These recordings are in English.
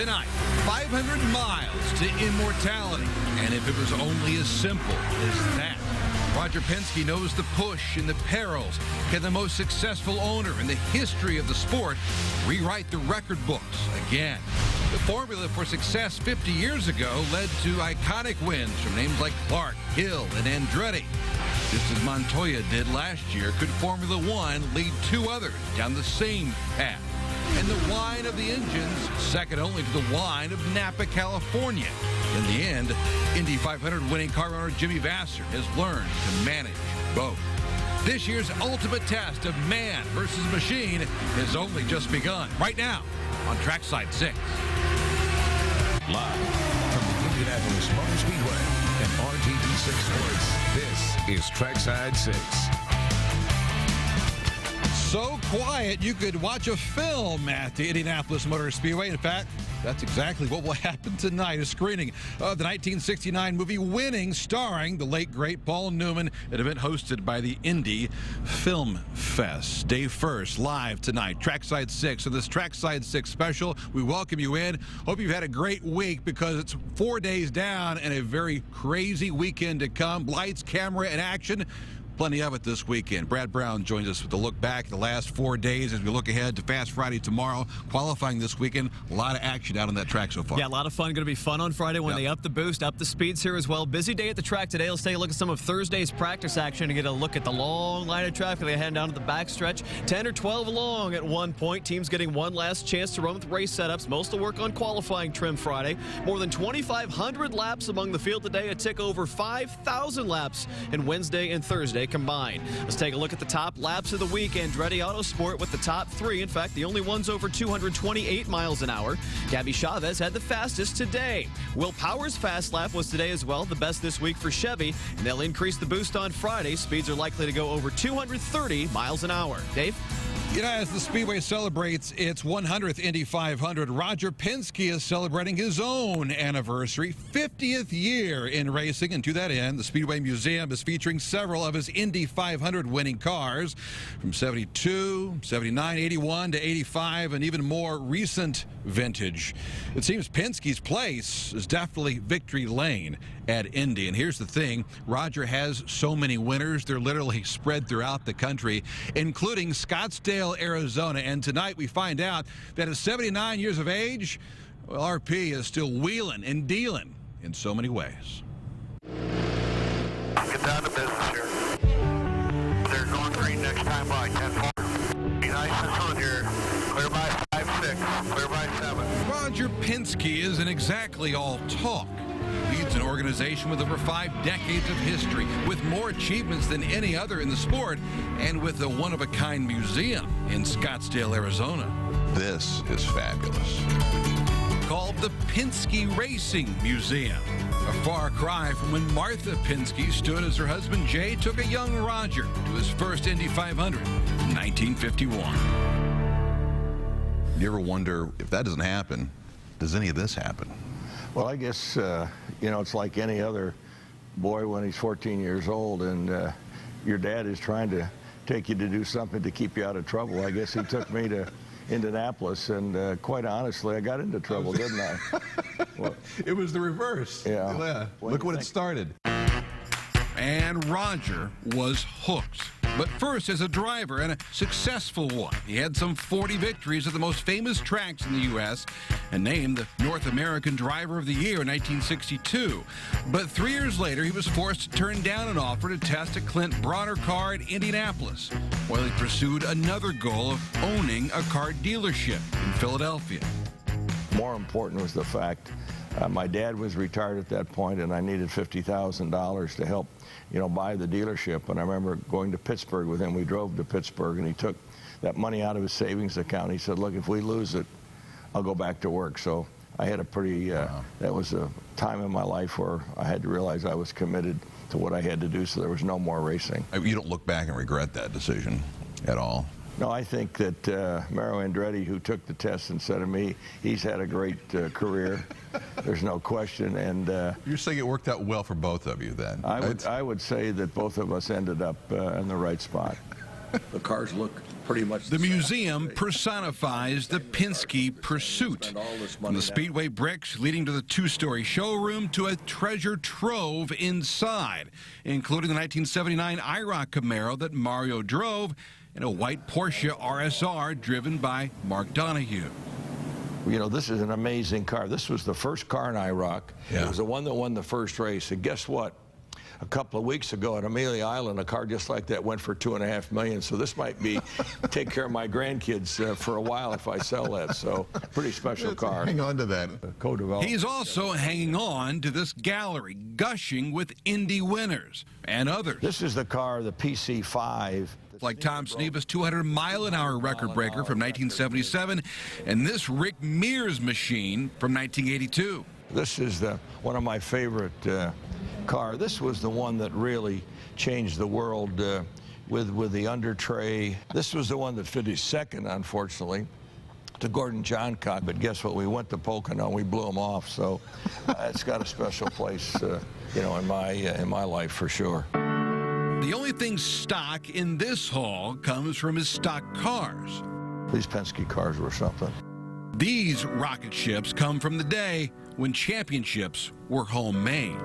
Tonight, 500 miles to immortality. And if it was only as simple as that. Roger Penske knows the push and the perils. Can the most successful owner in the history of the sport rewrite the record books again? The formula for success 50 years ago led to iconic wins from names like Clark, Hill, and Andretti. Just as Montoya did last year, could Formula One lead two others down the same path? And the whine of the engines, second only to the whine of Napa, California. In the end, Indy 500 winning car owner Jimmy Vasser has learned to manage both. This year's ultimate test of man versus machine has only just begun. Right now on Trackside 6. Live from the Indianapolis Motor Speedway and WRTV 6 Sports, this is Trackside 6. So quiet, you could watch a film at the Indianapolis Motor Speedway. In fact, that's exactly what will happen tonight. A screening of the 1969 movie Winning, starring the late, great Paul Newman, an event hosted by the Indy Film Fest. Day first, live tonight, Trackside 6. So this Trackside 6 special, we welcome you in. Hope you've had a great week because it's 4 days down and a very crazy weekend to come. Lights, camera, and action. Plenty of it this weekend. Brad Brown joins us with a look back at the last 4 days as we look ahead to Fast Friday tomorrow. Qualifying this weekend, a lot of action out on that track so far. Yeah, a lot of fun. Going to be fun on Friday when they up the boost, up the speeds here as well. Busy day at the track today. Let's take a look at some of Thursday's practice action to get a look at the long line of traffic. They head down to the backstretch. 10 or 12 along at one point. Teams getting one last chance to run with race setups. Most will work on qualifying trim Friday. More than 2,500 laps among the field today. A tick over 5,000 laps in Wednesday and Thursday combined. Let's take a look at the top laps of the week. Andretti Autosport with the top three. In fact, the only ones over 228 miles an hour. Gabby Chavez had the fastest today. Will Power's fast lap was today as well, the best this week for Chevy, and they'll increase the boost on Friday. Speeds are likely to go over 230 miles an hour. Dave? You know, as the Speedway celebrates its 100th Indy 500, Roger Penske is celebrating his own anniversary, 50th year in racing. And to that end, the Speedway Museum is featuring several of his Indy 500 winning cars from 72, 79, 81 to 85, and even more recent vintage. It seems Penske's place is definitely victory lane at Indy. And here's the thing, Roger has so many winners, they're literally spread throughout the country, including Scottsdale, Arizona. And tonight we find out that at 79 years of age, well, RP is still wheeling and dealing in so many ways. Get down to business here. They're going green next time by 10-4. Be nice and smooth here. Clear by 5-6. Clear by 7. Roger Penske isn't exactly all talk. Leads an organization with over 5 decades of history, with more achievements than any other in the sport, and with a one-of-a-kind museum in Scottsdale, Arizona. This is fabulous. Called the Penske Racing Museum. A far cry from when Martha Penske stood as her husband Jay took a young Roger to his first Indy 500 in 1951. You ever wonder, if that doesn't happen, does any of this happen? Well, I guess, you know, it's like any other boy when he's 14 years old and your dad is trying to take you to do something to keep you out of trouble. I guess he took me to Indianapolis, and quite honestly, I got into trouble, didn't I? Well, It was the reverse. Yeah. Look when it started. And Roger was hooked. But first as a driver, and a successful one. He had some 40 victories at the most famous tracks in the U.S. and named the North American Driver of the Year in 1962. But 3 years later, he was forced to turn down an offer to test a Clint Bronner car at Indianapolis, while he pursued another goal of owning a car dealership in Philadelphia. more important was the fact my dad was retired at that point, and I needed $50,000 to help, buy the dealership. And I remember going to Pittsburgh with him. We drove to Pittsburgh, and he took that money out of his savings account. He said, "Look, if we lose it, I'll go back to work." So I had a pretty, that was a time in my life where I had to realize I was committed to what I had to do, so there was no more racing. You don't look back and regret that decision at all? No, I think that Mario Andretti, who took the test and said to me, he's had a great career. There's no question. And You're saying it worked out well for both of you then? I would say that both of us ended up in the right spot. The cars look pretty much The museum personifies the Penske pursuit. From the Speedway bricks leading to the two-story showroom to a treasure trove inside, including the 1979 IROC Camaro that Mario drove and a white Porsche RSR driven by Mark Donahue. You know, this is an amazing car. This was the first car in IROC. Yeah. It was the one that won the first race. And guess what? A couple of weeks ago at Amelia Island, a car just like that went for $2.5 million. So this might be take care of my grandkids for a while if I sell that. So pretty special car. Hang on to that. Co-developed. He's also hanging on to this gallery, gushing with Indy winners and others. This is the car, the PC5. Like Tom Sneva's 200-mile-an-hour record breaker from 1977 and this Rick Mears machine from 1982. This is one of my favorite car. This was the one that really changed the world with the under tray. This was the one that finished second, unfortunately, to Gordon Johncock. But guess what? We went to Pocono and we blew him off. So it's got a special place, you know, in my life for sure. The only thing stock in this haul comes from his stock cars. These Penske cars were something. These rocket ships come from the day when championships were homemade.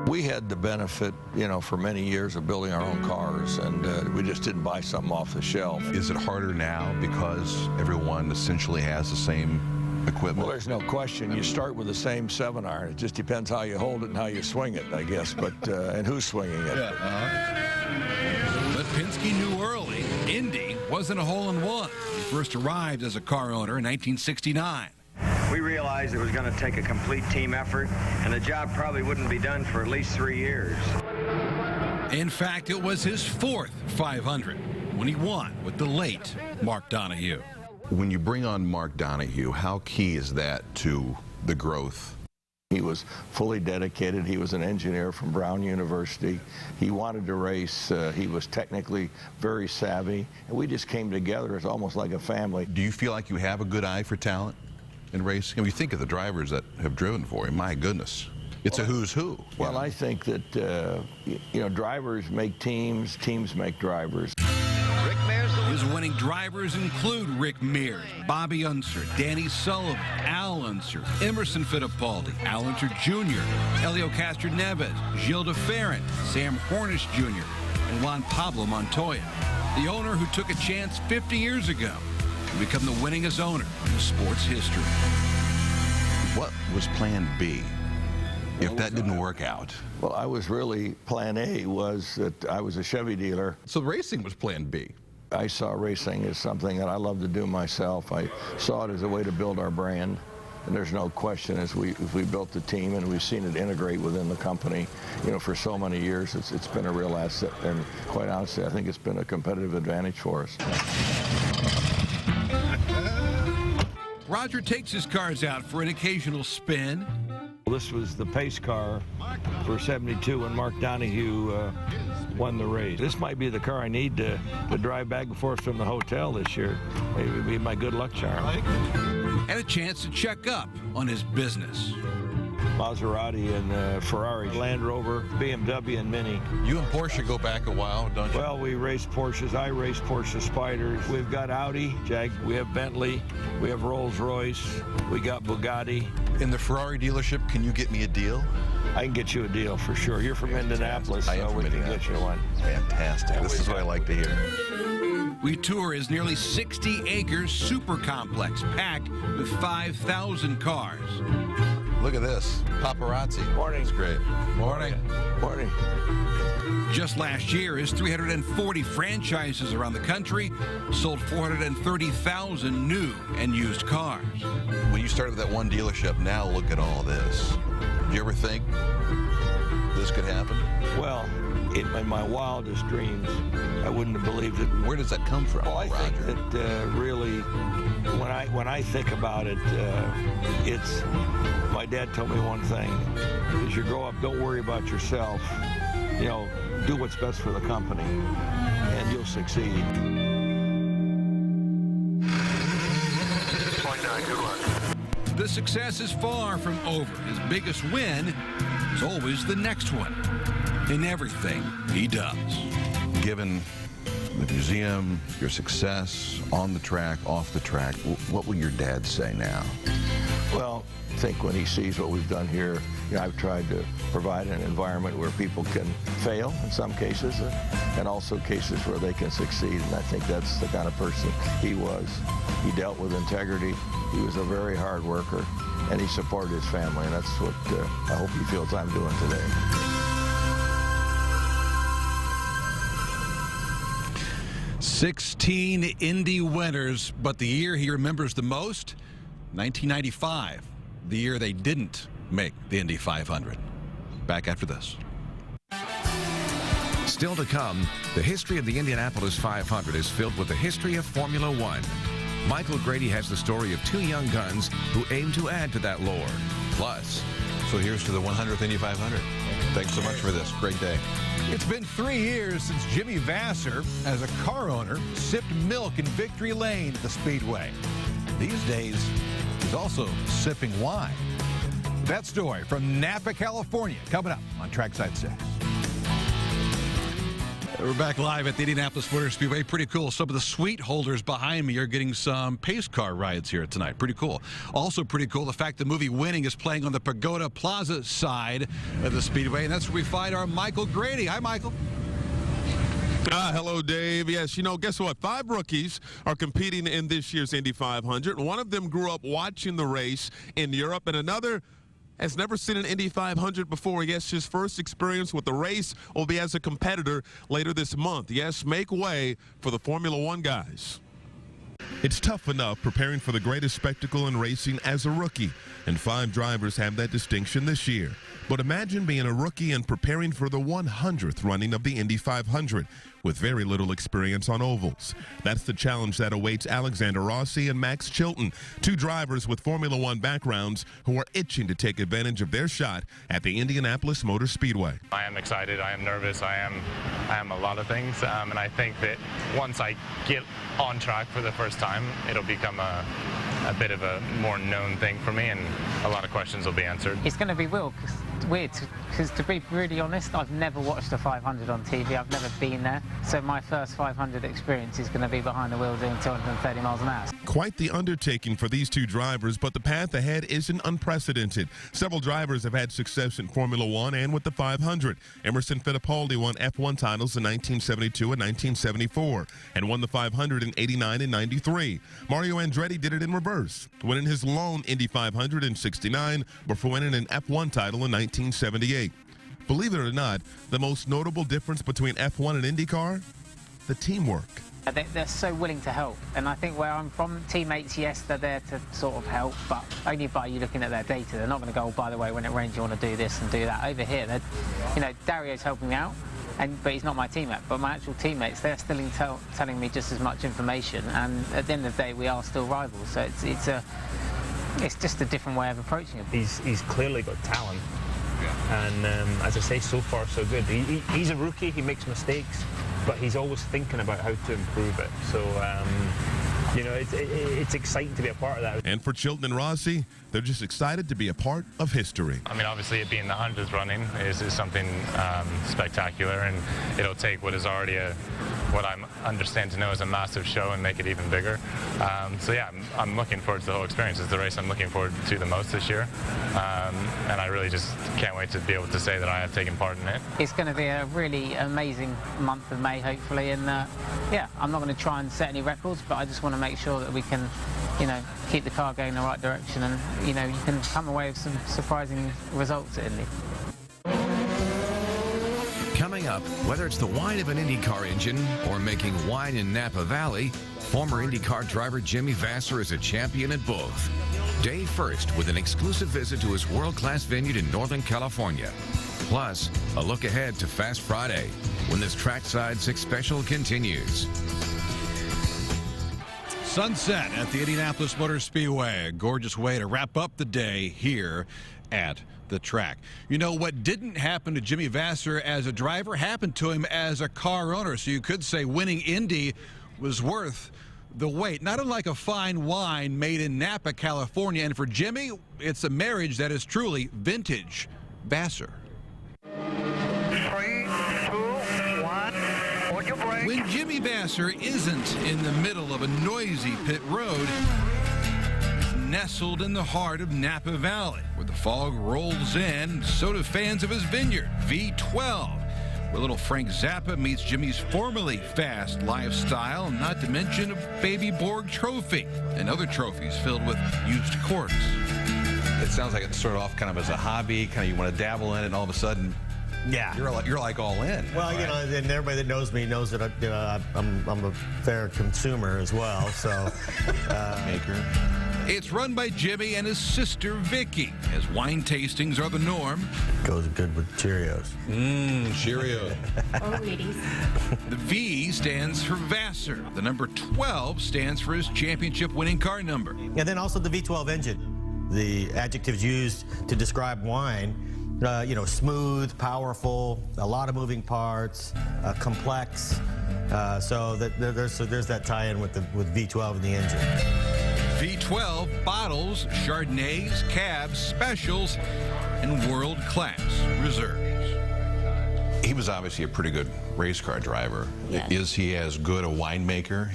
We had the benefit, you know, for many years of building our own cars, and we just didn't buy something off the shelf. Is it harder now because everyone essentially has the same equipment? Well, there's no question. You start with the same 7-iron. It just depends how you hold it and how you swing it, I guess, but and who's swinging it. But Penske knew early Indy wasn't a hole-in-one. He first arrived as a car owner in 1969. We realized it was going to take a complete team effort, and the job probably wouldn't be done for at least 3 years. In fact, it was his fourth 500 when he won with the late Mark Donahue. When you bring on Mark Donahue, how key is that to the growth? He was fully dedicated. He was an engineer from Brown University. He wanted to race. He was technically very savvy. And we just came together as almost like a family. Do you feel like you have a good eye for talent in racing? And we think of the drivers that have driven for him. My goodness. It's a who's who. Well, I think that, you know, drivers make teams, teams make drivers. His winning drivers include Rick Mears, Bobby Unser, Danny Sullivan, Al Unser, Emerson Fittipaldi, Al Unser Jr., Helio Castroneves, Gilles de Ferran, Sam Hornish Jr., and Juan Pablo Montoya, the owner who took a chance 50 years ago to become the winningest owner in sports history. What was Plan B if that didn't work out? Well, I was really, Plan A was that I was a Chevy dealer. So racing was Plan B. I saw racing as something that I love to do myself. I saw it as a way to build our brand. And there's no question as we built the team and we've seen it integrate within the company, you know, for so many years, it's been a real asset. And quite honestly, I think it's been a competitive advantage for us. Roger takes his cars out for an occasional spin. This was the pace car for 72 when Mark Donahue won the race. This might be the car I need to drive back and forth from the hotel this year. Maybe it'd be my good luck charm. And a chance to check up on his business. Maserati and Ferrari, Land Rover, BMW, and Mini. You and Porsche go back a while, don't you? Well, we race Porsches. I race Porsche Spyders. We've got Audi, we have Bentley, we have Rolls-Royce, we got Bugatti. In the Ferrari dealership, can you get me a deal? I can get you a deal for sure. You're from Indianapolis, I am so from we can get you one. Fantastic. This is what I like to hear. We tour his nearly 60-acre super complex packed with 5,000 cars. Look at this. Paparazzi. Morning. That's great. Morning. Morning. Just last year, his 340 franchises around the country sold 430,000 new and used cars. When you started that one dealership, now look at all this. Did you ever think this could happen? Well, in my wildest dreams, I wouldn't have believed it. Where does that come from, Well, I Roger? think that really, when I think about it, it's, my dad told me one thing, as you grow up, don't worry about yourself, you know, do what's best for the company, and you'll succeed. Good luck. The success is far from over. His biggest win is always the next one in everything he does. Given the museum, your success on the track, off the track. What will your dad say now? Well, I think when he sees what we've done here, I've tried to provide an environment where people can fail in some cases and also cases where they can succeed. And I think that's the kind of person he was. He dealt with integrity. He was a very hard worker, and he supported his family. And that's what I hope he feels I'm doing today. 16 Indy winners, but the year he remembers the most, 1995, the year they didn't make the Indy 500. Back after this. Still to come, the history of the Indianapolis 500 is filled with the history of Formula One. Michael Grady has the story of two young guns who aim to add to that lore. Plus, So here's to the 100th Indy 500. Thanks so much for this. Great day. It's been 3 years since Jimmy Vasser, as a car owner, sipped milk in Victory Lane at the Speedway. These days, he's also sipping wine. That story from Napa, California, coming up on Trackside 6. We're back live at the Indianapolis Motor Speedway. Pretty cool. Some of the suite holders behind me are getting some pace car rides here tonight. Pretty cool. Also pretty cool, the fact the movie Winning is playing on the Pagoda Plaza side of the Speedway, and that's where we find our Michael Grady. Hi, Michael. Hello, Dave. Yes, guess what? 5 rookies are competing in this year's Indy 500. One of them grew up watching the race in Europe, and another has never seen an Indy 500 before. Yes, his first experience with the race will be as a competitor later this month. Yes, make way for the Formula One guys. It's tough enough preparing for the greatest spectacle in racing as a rookie, and 5 drivers have that distinction this year. But imagine being a rookie and preparing for the 100th running of the Indy 500 with very little experience on ovals. That's the challenge that awaits Alexander Rossi and Max Chilton, 2 drivers with Formula One backgrounds who are itching to take advantage of their shot at the Indianapolis Motor Speedway. I am excited. I am nervous. I am a lot of things, and I think that once I get on track for the first time, it'll become a bit of a more known thing for me, and a lot of questions will be answered. It's going to be weird, because to be really honest, I've never watched a 500 on TV. I've never been there. So my first 500 experience is going to be behind the wheel doing 230 miles an hour. Quite the undertaking for these 2 drivers, but the path ahead isn't unprecedented. Several drivers have had success in Formula One and with the 500. Emerson Fittipaldi won F1 titles in 1972 and 1974 and won the 500 in 89 and 93. Mario Andretti did it in reverse, winning his lone Indy 500 in 69 before winning an F1 title in 1978. Believe it or not, the most notable difference between F1 and IndyCar? The teamwork. They're so willing to help, and I think where I'm from, teammates, yes, they're there to sort of help, but only by you looking at their data. They're not going to go, oh, by the way, when it rains, you want to do this and do that. Over here, Dario's helping me out, but he's not my teammate. But my actual teammates, they're still telling me just as much information, and at the end of the day, we are still rivals. So it's just a different way of approaching it. He's clearly got talent. And as I say, so far so good. He's a rookie, he makes mistakes, but he's always thinking about how to improve it. So, it's exciting to be a part of that. And for Chilton and Rossi, they're just excited to be a part of history. I mean, obviously, it being the 100th running is something spectacular, and it'll take what is already what I understand to know is a massive show and make it even bigger. So yeah, I'm looking forward to the whole experience. It's the race I'm looking forward to the most this year, and I really just can't wait to be able to say that I have taken part in it. It's going to be a really amazing month of May, hopefully, and yeah, I'm not going to try and set any records, but I just want to make sure that we can, keep the car going in the right direction, and you can come away with some surprising results at Indy. coming up, whether it's the whine of an IndyCar engine or making wine in Napa Valley, former IndyCar driver Jimmy Vasser is a champion at both. Day first with an exclusive visit to his world-class vineyard in Northern California. Plus, a look ahead to Fast Friday when this Trackside 6 special continues. Sunset at the Indianapolis Motor Speedway. A gorgeous way to wrap up the day here at the track. You know, what didn't happen to Jimmy Vasser as a driver happened to him as a car owner. So you could say winning Indy was worth the wait. Not unlike a fine wine made in Napa, California. And for Jimmy, it's a marriage that is truly vintage Vasser. 3, 2, 1. On your brake. When Jimmy Vasser isn't in the middle of a noisy pit road, nestled in the heart of Napa Valley, where the fog rolls in, so do fans of his vineyard, V12, where little Frank Zappa meets Jimmy's formerly fast lifestyle, not to mention a baby Borg trophy and other trophies filled with used quarters. It sounds like it started off kind of as a hobby, kind of you want to dabble in it, and all of a sudden, yeah, you're like all in. Well, right? You know, and everybody that knows me knows that I'm a fair consumer as well. So, Maker. It's run by Jimmy and his sister Vicky, as wine tastings are the norm. Goes good with Cheerios. Cheerios. Or Wheaties. The V stands for Vasser. The number 12 stands for his championship-winning car number. And then also the V12 engine. The adjectives used to describe wine, you know, smooth, powerful, a lot of moving parts, complex. So there's that tie-in with V12 and the engine. V12 bottles, Chardonnays, cabs, specials, and world-class reserves. He was obviously a pretty good race car driver. Yes. Is he as good a winemaker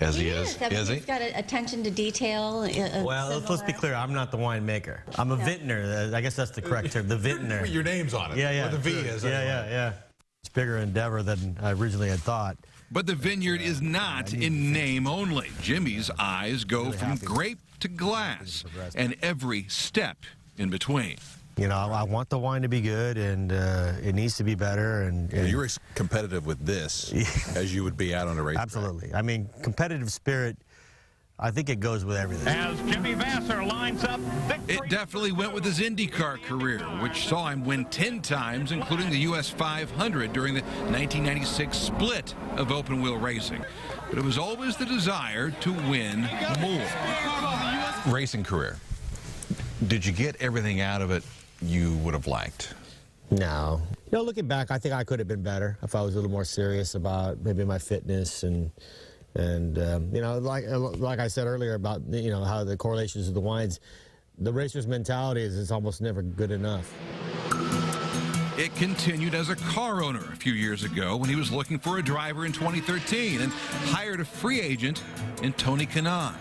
as he is? Is he? He's got attention to detail. Well, let's be clear. I'm not the winemaker. I'm a vintner. I guess that's the correct term. The vintner. Your name's on it. Yeah. Where the V is. Yeah. It's a bigger endeavor than I originally had thought. But the vineyard is not in name only. Jimmy's eyes go from grape to glass and every step in between. You know, I want the wine to be good, and it needs to be better. And You're as competitive with this as you would be out on a race. Absolutely. I mean, competitive spirit, I think it goes with everything. As Jimmy Vasser lines up victory. It definitely went with his IndyCar career, which saw him win 10 times, including the US 500 during the 1996 split of open-wheel racing. But it was always the desire to win more. Racing career. Did you get everything out of it you would have liked? No. You know, looking back, I think I could have been better if I was a little more serious about maybe my fitness and you know, like I said earlier about, you know, how the correlations of the wines, the racer's mentality is it's almost never good enough. It continued as a car owner a few years ago when he was looking for a driver in 2013 and hired a free agent in Tony Kanaan.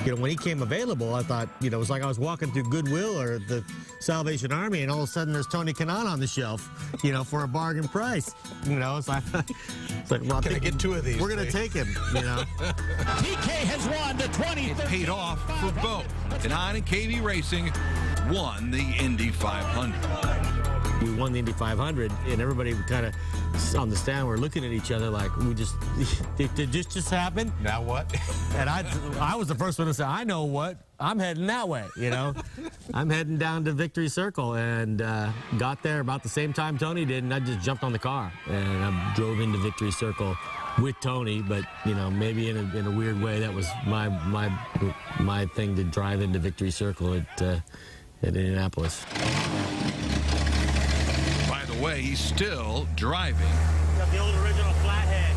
You know, when he came available, I thought, you know, it was like I was walking through Goodwill or the Salvation Army, and all of a sudden there's Tony Kanaan on the shelf, you know, for a bargain price. You know, it's like well, I think get two of these. We're going to take him, you know. TK has won the 2013. It paid off for both. Kanaan and KV Racing won the Indy 500. We won the Indy 500, and everybody kind of on the stand were looking at each other like, did this just happen? Now what? And I was the first one to say, I know what. I'm heading that way, you know. I'm heading down to Victory Circle, and got there about the same time Tony did, and I just jumped on the car. And I drove into Victory Circle with Tony, but, you know, maybe in a weird way, that was my thing to drive into Victory Circle at Indianapolis. By the way, he's still driving. Got the old original flathead.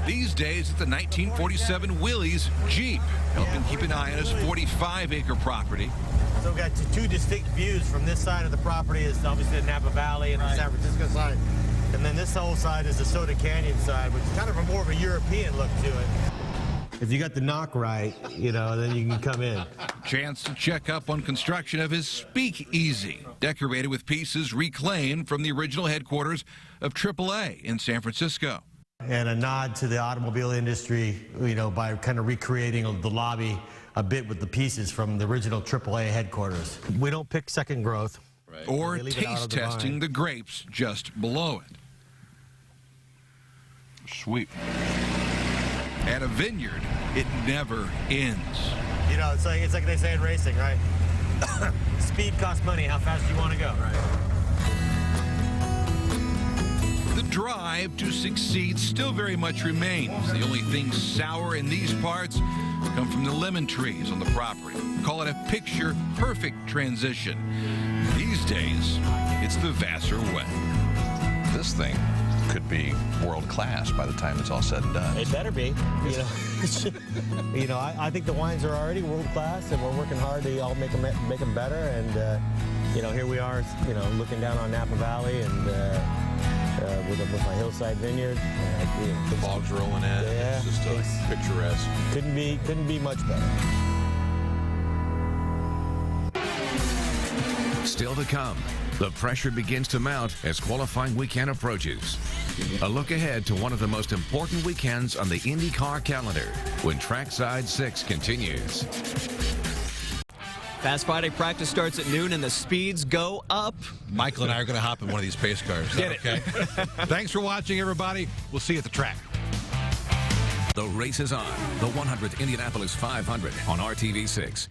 These days, it's the 1947 Willys Jeep, helping keep an eye on his 45-acre property. So we've got two distinct views. From this side of the property is obviously the Napa Valley and the San Francisco side. And then this whole side is the Soda Canyon side, which is kind of more of a European look to it. If you got the knock right, you know, then you can come in. Chance to check up on construction of his speakeasy, decorated with pieces reclaimed from the original headquarters of AAA in San Francisco. And a nod to the automobile industry, you know, by kind of recreating the lobby a bit with the pieces from the original AAA headquarters. We don't pick second growth. Right. Or taste testing the grapes just below it. Sweet. At a vineyard, it never ends. You know, it's like they say in racing, right? Speed costs money. How fast do you want to go? Right. The drive to succeed still very much remains. The only things sour in these parts come from the lemon trees on the property. Call it a picture-perfect transition. These days, it's the Vasser way. This thing could be world class by the time it's all said and done. It better be. You know, I think the wines are already world class, and we're working hard to all make them better. And you know, here we are, you know, looking down on Napa Valley, and with my hillside vineyard. Fogs rolling in. Yeah, It's just picturesque. Couldn't be much better. Still to come, the pressure begins to mount as qualifying weekend approaches. A look ahead to one of the most important weekends on the IndyCar calendar when Trackside 6 continues. Fast Friday practice starts at noon and the speeds go up. Michael and I are going to hop in one of these pace cars. Is that okay? Thanks for watching, everybody. We'll see you at the track. The race is on. The 100th Indianapolis 500 on RTV6.